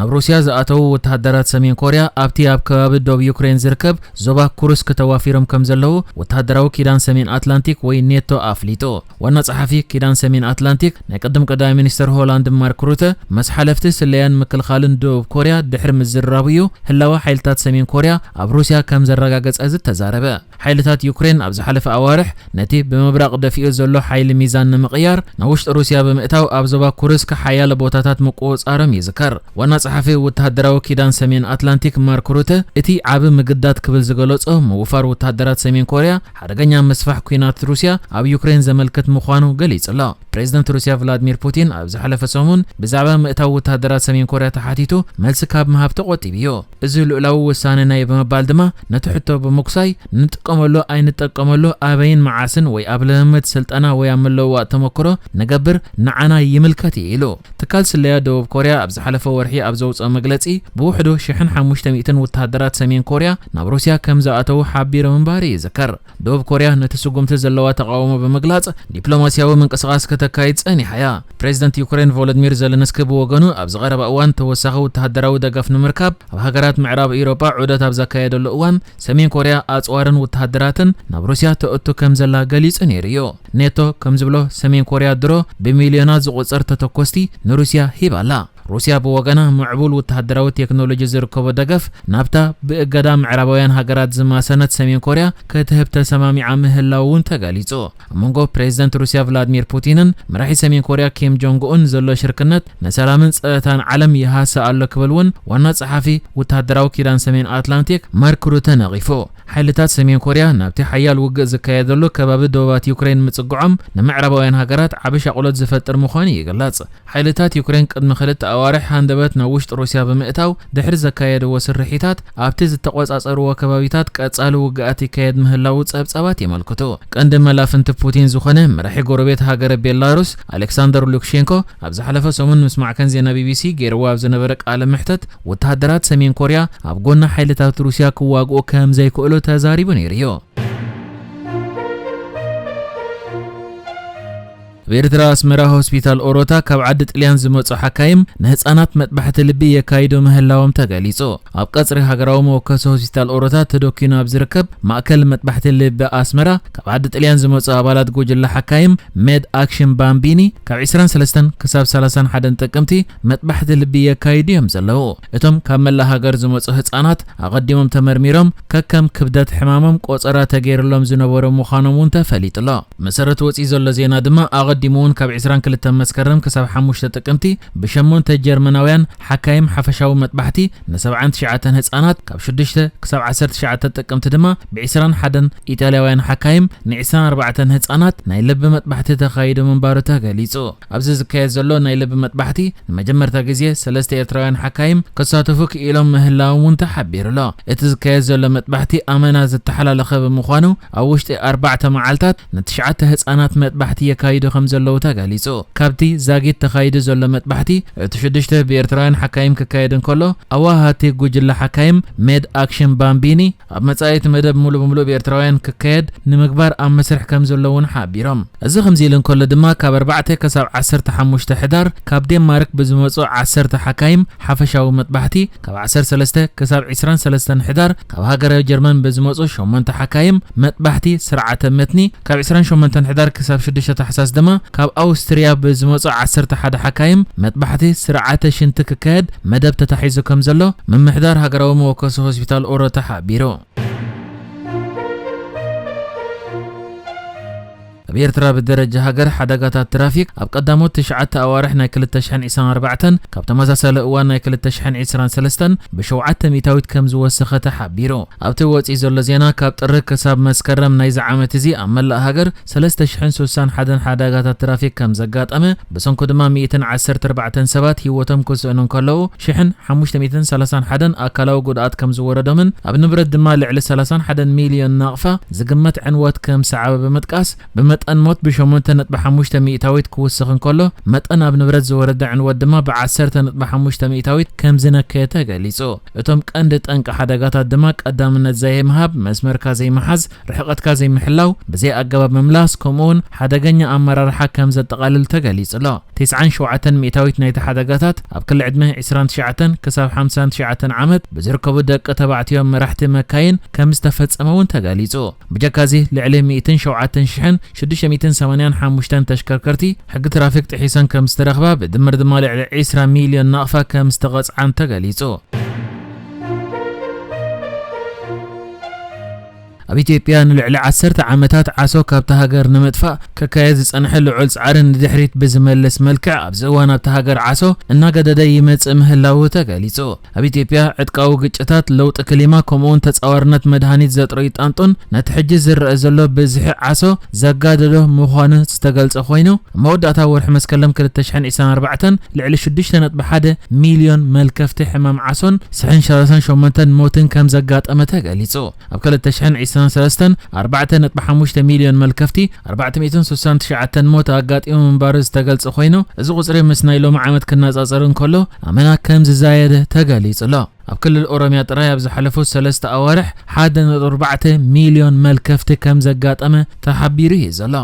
ናብ ሩስያ ዝኣተው ወተሃደራት ሰሜን ኮርያ ኣብቲ ኣብ ከባቢ ደቡብ ዩክሬን ዝርከብ ዞባ ኩርስክ ተዋፊሮም ከም ዘለዉ ወተሃደራዊ ኪዳን ሰሜን አትላንቲክ ወይ ኔቶ ኣፍሊጡ። ዋና ጸሓፊ ኪዳን ሰሜን አትላንቲክ ናይ ቀደም ቀዳማይ ሚኒስትር ሆላንድ ማርክ ሩተ መስሓለፍቲ ስለያን ምክልኻልን ደቡብ ኮርያ ድሕሪ ምዝራብ እዩ ህላዋ ሓይልታት ሰሜን ኮርያ ኣብ ሩስያ ከም ዘረጋገጸ ተዛረበ። ሓይልታት ዩክሬን ኣብ ዝሓለፈ ኣዋርሕ ነቲ ብምብራቕ ደፊኡ ዘሎ ሓይሊ ሚዛን ንምቕያር ናብ ውሽጢ ሩስያ ብምእታው ኣብ ዞባ ኩርስክ ሓያሎ ቦታታት ምቁፅጻሮም ይዝከር። ዋና ጸሓፊ ወተሃደራዊ ኪዳን ሰሜን አትላንቲክ ማርክ ሩተ እቲ ዓቢ ምግዳት ክብል ዝገለጾ ምውፋር ወተሃደራት ሰሜን ኮርያ ሓደገኛ መስፋሕ ኩናት ሩስያ ኣብ ዩክሬን ዘመልክት ምዃኑ ገሊጹ። ፕሬዚደንት ሩስያ ቭላድሚር ፑቲን ኣብ ዝሓለፈ ሰሙን ብዛዕባ ምእታው ወተሃደራት ሰሜን ኮርያ ተሓቲቱ መልሲ ካብ ምሃብ ተቆጢቡ እዩ። እዚ ልዑላዊ ውሳነ ናይ ብምባል ድማ ነቲ ሕቶ ብምኩሳይ ንጥቀመሉ ኣይንጥቀመሉ ኣበይን መዓስን ወይ ኣብ ልምምድ ስልጠና ወይ ኣብ ምልውዋጥ ተመክሮ ንገብር ንዓና ይምልከት ኢሉ። ትካል ስለያ ደቡብ ኮርያ ኣብ ዝሓለፈ ወርሒ ኣብ ዘውፅኦ መግለጺ ብውሕዱ 1500 ወተሃደራት ሰሜን ኮርያ ናብ ሩስያ ከም ዝኣተው ሓቢሮም እምበር ይዝከር። ደቡብ ኮርያ ነቲ ስጉምቲ ዘለዋ ተቃውሞ ብምግላጽ ዲፕሎማስያዊ ምንቅስቓስ ከተካይድ ጸኒሓ እያ። ፕሬዚደንት ዩክሬን ቮሎዲሚር ዘለንስኪ ብወገኑ ኣብ ዝቐረበ እዋን ተወሳኺ ወተሃደራዊ ደገፍ ንምርካብ ኣብ ሃገራት ምዕራብ ኤውሮጳ ዑደት ኣብ ዘካየደሉ እዋን ሰሜን ኮርያ ኣጽዋርን ወተሃደራትን ናብ ሩስያ ተእቱ ከም ዘላ ገሊጹ ነይሩ እዩ። ኔቶ ከም ዝብሎ ሰሜን ኮርያ ድሮ ብሚልዮናት ዝቝጸር ተተኮስቲ ንሩስያ ሂባላ። ሩስያ ብወገና ምዕቡል ወተሃደራዊ ቴክኖሎጂ ዝርከቦ ደገፍ ናብታ ብእገዳ ምዕራባውያን ሃገራት ዝማሰነት ሰሜን ኮርያ ክትህብ ተሰማሚዓ ምህላውን ተገሊጹ። መንጎ ፕሬዚደንት ሩስያ ቭላድሚር ፑቲንን መራሒ ሰሜን ኮርያ ኪም ጆንግ ኡን ዘሎ ሽርክነት ንሰላምን ጸጥታን ዓለም ይሃሰ ኣሎ ክብልውን ዋና ጸሓፊ ወተሃደራዊ ኪዳን ሰሜን አትላንቲክ ማርክ ሩተ ነቒፉ። ሓይልታት ሰሜን ኮርያ ናብቲ ሓያል ውግእ ዝካየደሉ ከባቢ ደቡባት ዩክሬን ምጽጉዖም ንምዕራባውያን ሃገራት ዓቢ ሻቕሎት ዝፈጥር ምዃኑ ይግለጽ። ሓይልታት ዩክሬን ቅድሚ ክልተ ኣዋርሕ ሃንደበት ናብ ውሽጢ ሩስያ ብምእታው ድሕሪ ዘካየድዎ ስርሒታት ኣብቲ ዝተቆጻጸርዎ ከባቢታት ቀጻሊ ውግኣት ይካየድ ምህላው ጸብጻባት የመልክቱ። ቀንዲ መላፍንቲ ፑቲን ዝኾነ መራሒ ጎረቤት ሃገር ቤላሩስ ኣሌክሳንደር ሉካሼንኮ ኣብ ዝሓለፈ ሰሙን ምስ ማዕከን ዜና ቢቢሲ ገይርዎ ኣብ ዝነበረ ቃለ ምሕተት ወተሃደራት ሰሜን ኮርያ ኣብ ጎና ሓይልታት ሩስያ ክዋግኡ ከም ዘይክእሉ ተዛሪቡ ነይሩ እዩ። በኤርትራ አስመራ ሆስፒታል ኦሮታ ካብ ዓዲ ጣልያን ዝመጹ ሓካይም ንህፃናት መጥባሕቲ ልቢ የካይዱ ምህላዎም ተገሊጹ። ኣብ ቀጽሪ ሃገራዊ መወከሲ ሆስፒታል ኦሮታ ተደኪኑ ኣብ ዝርከብ ማእከል መጥባሕቲ ልቢ ኣስመራ ካብ ዓዲ ጣልያን ዝመጹ ኣባላት ጉጅለ ሓካይም ሜድ ኣክሽን ባምቢኒ ካብ 23 ክሳብ 31 ጥቅምቲ መጥባሕቲ ልቢ የካይዱ እዮም ዘለዉ። እቶም ካብ መላ ሃገር ዝመጹ ህፃናት ኣቐዲሞም ተመርሚሮም ከከም ክብደት ሕማሞም ቆጸራ ተገይርሎም ዝነበሩ ምዃኖም እውን ተፈሊጡሎ። መሰረት ወፂ ዘሎ ዜና ድማ ዲሞን ካብ 22 መስከረም ክሳብ 5 ጥቅምቲ ብሸሞንተ ጀርመናውያን ሓካይም ሓፈሻዊ መጥባሕቲ ን79 ህፃናት ካብ 6 ክሳብ 19 ጥቅምቲ ድማ ብ21 ኢጣልያውያን ሓካይም ን24 ህፃናት ናይ ልቢ መጥባሕቲ ተኻይዱ ምንባሩ ተገሊጹ። ኣብዚ ዝካየድ ዘሎ ናይ ልቢ መጥባሕቲ ንመጀመርታ ግዜ 3 ኤርትራውያን ሓካይም ክሳተፉ ክኢሎም ምህላውን ተሓቢሩሎ። እቲ ዝካየድ ዘሎ መጥባሕቲ ኣመና ዝተሓላለኸ ብምዃኑ ኣብ ውሽጢ 4 መዓልታት ን9 ህፃናት መጥባሕቲ የካይዱ ዘለው ተገሊጹ። ካብቲ ዛጊት ተኻይዱ ዘሎ መጥባሕቲ እቲ 6 ብኤርትራውያን ሓካይም ክካየድን ከሎ ኣዋሃቲ ጉጅለ ሓካይም ሜድ ኣክሽን ባምቢኒ ኣብ መጻኢት መደብ ሙሉ ብምሉእ ብኤርትራውያን ክካየድ ንምግባር ኣብ መስርሕ ከም ዘለውን ሓቢሮም። እዚ ከምዚ ኢልን ከሎ ድማ ካብ 4 ክሳብ 15 ሕዳር ካብ ዴንማርክ ብዝመጹ 10 ሓካይም ሓፈሻዊ መጥባሕቲ ካብ 13 ክሳብ 23 ሕዳር ካብ ሃገረ ጀርመን ብዝመጹ 8 ሓካይም መጥባሕቲ ስርዓተ መትኒ ካብ 28 ሕዳር ክሳብ 6 ታሕሳስ ድማ ካብ ኣውስትሪያ ብዝመጹ 11 ሓካይም መጥባሕቲ ስርዓተ ሽንቲ ክካየድ መደብ ተታሒዙ ከም ዘሎ ምምሕዳር ሃገራዊ መወከሲ ሆስፒታል ኦሮታ ሓቢሩ። በኤርትራ በደረጃ ሀገር ሓደጋታት ትራፊክ ኣብ ቀዳሞት 9 ኣዋርሕ ናይ 2024 ካብ ተመሳሳሊ እዋን ናይ 2023 ብ7 ሚታዊት ከም ዝወሰኸ ተሓቢሩ። ኣብቲ ወፂ ዘሎ ዜና ካብ ጥሪ ክሳብ መስከረም ናይ ዝዓመት እዚ ኣብ መላእ ሃገር 3061 ሓደጋታት ትራፊክ ከም ዘጋጠመ ብሰንኩ ድማ 114 ሰባት ህይወቶም ክስእኑ ከለዉ 1531 ኣካላዊ ጉድኣት ከም ዝወረዶምን ኣብ ንብረት ድማ ልዕሊ 31 ሚልዮን ናቕፋ ዝግመት ዕንወት ከም ሰዓበ በመጥቃስ مطن موت ب8.5 مئታዊት ክውስኽ እንከሎ መጠን ኣብ ንብረት ዝወረደ ዕንወት ድማ ብ10.5 مئታዊት ከም ዝነከየ ተገሊጹ እቶም ቀንዲ ጠንቂ ሓደጋታት ድማ ቀዳምነት ዘይምሃብ መስመርካ ዘይመሓዝ ርሕቐትካ ዘይምሕላው ብዘይ ኣገባብ ምምላስ ከምኡውን ሓደገኛ ኣመራርሓ ከም ዘጠቓልል ተገሊጹ ኣሎ 97 مئታዊት ናይቲ ሓደጋታት ኣብ ክልል ዕድመ 29 ክሳብ 59 ዓመት ብዝርከቡ ደቂ ተባዕትዮ መራሕቲ መካይን ከም ዝተፈጸመውን ተገሊጹ ብጀካዚ ልዕሊ 107,685 ተሽከርከርቲ ሕጊ ትራፊክ ጥሒሰን ከም ዝተረኽባ ብድምር ድማ ልዕሊ 20 ሚልዮን ናቕፋ ከም ዝተቐጽዓን ተገሊጹ ኣብ ኢትዮጵያ ንልዕሊ 10 ዓመታት ዓሶ ካብታ ሃገር ንምጥፋእ ከካየድ ዝጸንሐ ልዑል ጻዕርን ንድሕሪት ብዝመለስ መልክዕ ኣብ እዋን ኣብታ ሃገር ዓሶ እናገደደ ይመጽእ ምህላው ተገሊጹ ኣብ ኢትዮጵያ ዕጥቃዊ ግጭታት ለውጢ ክሊማ ከምኡውን ተጻዋርነት መድሃኒት ዘጥረዩ ጣንጡን ነቲ ሕጂ ዝረአ ዘሎ ብዝሒ ዓሶ ዘጋደዶ ምዃኑ ዝተገልጸ ኮይኑ መወዳእታ ወርሒ መስከረም 2024 ልዕሊ 6.1 ሚልዮን መልከፍቲ ሕማም ዓሶን 38 ሞትን ከም ዘጋጠመ ተገሊጹ ኣብ 2023 4.5 ሚልዮን መልከፍቲ 469 ሞት ኣጋጢሙ ምንባሩ ዝተገልጸ ኮይኑ እዚ ቁጽሪ ምስ ናይ ሎሚ ዓመት ክነጻጸር እንከሎ ኣመና ከም ዝዛየደ ተገሊጹ ኣሎ ኣብ ክልል ኦሮሚያ ጥራይ ኣብ ዝሓለፉ 3 ኣዋርሕ 1.4 ሚልዮን መልከፍቲ ከም ዘጋጠመ ተሓቢሩ እዩ ዘሎ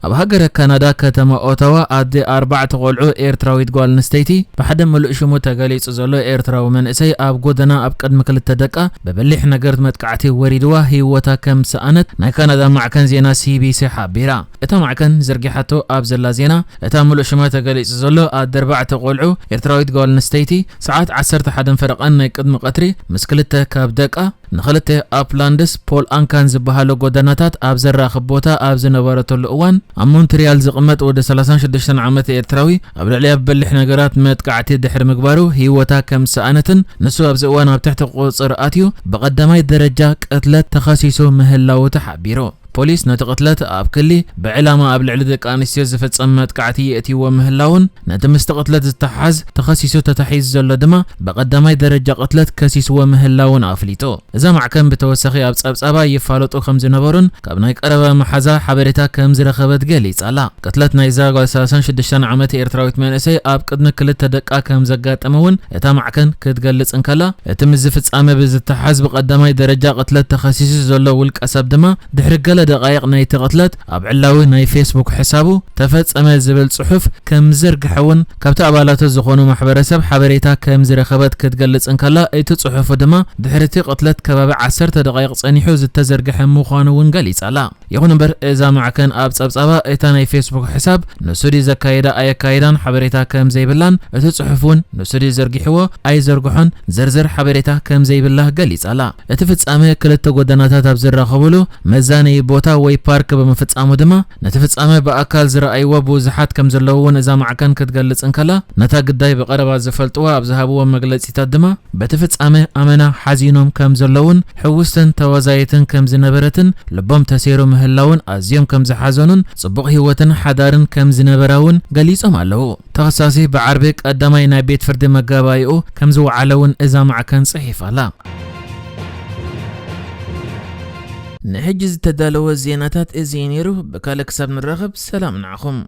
ኣብ ሃገረ ካናዳ ከተማ ኦታዋ ኣዲ 4 ቆልዑ ኤርትራዊት ጓል ኣንስተይቲ ብሓደ ምሉእ ሽሙ ተገሊጹ ዘሎ ኤርትራዊ መንእሰይ ኣብ ጎደና ኣብ ቅድሚ ክልተ ደቃ በበሊሕ ነገር መጥቃዕቲ ወሪድዋ ህይወታ ከም ሰኣነት ናይ ካናዳ ማዕከን ዜና CBC ሓቢራ እታ ማዕከን ዘርጊሓቶ ኣብ ዘላ ዜና እታ ምሉእ ሽማ ተገሊጹ ዘሎ ኣዲ 4 ቆልዑ ኤርትራዊት ጓል ኣንስተይቲ ሰዓት 11 ፈረቓን ናይ ቅድሚ ቀትሪ ምስ ክልተ ካብ ደቃ ንኽልተ ኣፕላንድስ ፖል ኣንካን ዝበሃሉ ጎደናታት ኣብ ዘራኽብ ቦታ ኣብ ዝነበረተሉ እዋን ኣብ ሞንትሪያል ዝቕመጥ ወደ 36 ዓመት ኤርትራዊ ኣብ ልዕሊ በሊሕ ነገራት መጥቃዕቲ ድሕሪ ምግባሩ ህይወታ ከም ሰኣነትን ንሱ ኣብ እዋን ኣብ ትሕቲ ቁጽር ኣትዩ በቀዳማይ ደረጃ ቅትለት ተኸሲሱ ምህላው ተሓቢሩ ፖሊስ ነቲ ቅትለት ኣብ ክሊ ብዕላማ ኣብ ልዕሊ ደቂ ኣንስትዮ ዝፍጸም መጥቃዕቲ የእትይዎ ምህላውን ነቲ ምስቲ ቅትለት ዝተሓዝ ተኸሲሱ ተታሒዙ ዘሎ ድማ በቀዳማይ ደረጃ ቅትለት ከሲስዎ ምህላውን ኣፍሊጡ እዛ ማዕከን ብተወሳኺ ኣብ ጸብጻባ ይፋለጡ ከም ዝነበሩን ካብ ናይ ቀረባ መሓዛ ሓበሬታ ከም ዝረኸበት ገሊጻላ ቅትለት ናይ ዛ 36 ዓመት ኤርትራዊት መንእሰይ ኣብ ቅድሚ ክልተ ደቃ ከም ዘጋጠመውን እታ ማዕከን ክትገልጽ እንከላ እቲ ምስ ዝፍጻመ ብዝተሓዝ በቀዳማይ ደረጃ ቅትለት ተኸሲሱ ዘሎ ውልቀ ሰብ ድማ ድሕሪ ገለ دقائق ناي تقتلت اب علاوي ناي فيسبوك حسابو تفصم زبل صحف كم زرغحون كابت ابالات زخونو محبرسب حبريتا كم زرخبت كتغلص انكلا ايت صحف دما دحرتي قتلت كباب 10 دقائق صنيحو زتزرغح مخانو ونغليصالا يخون بر اذا معكن اب صبصبا ايتا ناي فيسبوك حساب نسودي زكايدا اي كايدان حبريتا كم زيبلان ايت صحفون نسودي زرغحو اي زرغحون زرزر حبريتا كم زيبلا غليصالا اتفصامه كلت غدناتات اب زرخبلو مزاني بوتا وي بارك بمفصامو دما نتفصامه باكال زرأيوا بوزحات كم زلوون اذا معكن كتغلص انكلا نتا غداي بقربا زفلطوا ابزهابو مغلصيتا دما بتفصامه امنا حزينوم كم زلوون حوستن توازايتن كم زنبرتن لبم تسيرو مهلاون ازيوم كم زحازونن صبق هيوتن حدارن كم زنبراون غليصوم አለው ተኸሳሲ بعربك قداماي نا بيت فرد مغابايو كم زوعلون اذا معكن صحيفالا نحجز تدالو الزيناتات ازينيرو بكالك سب نرغب سلام نعخم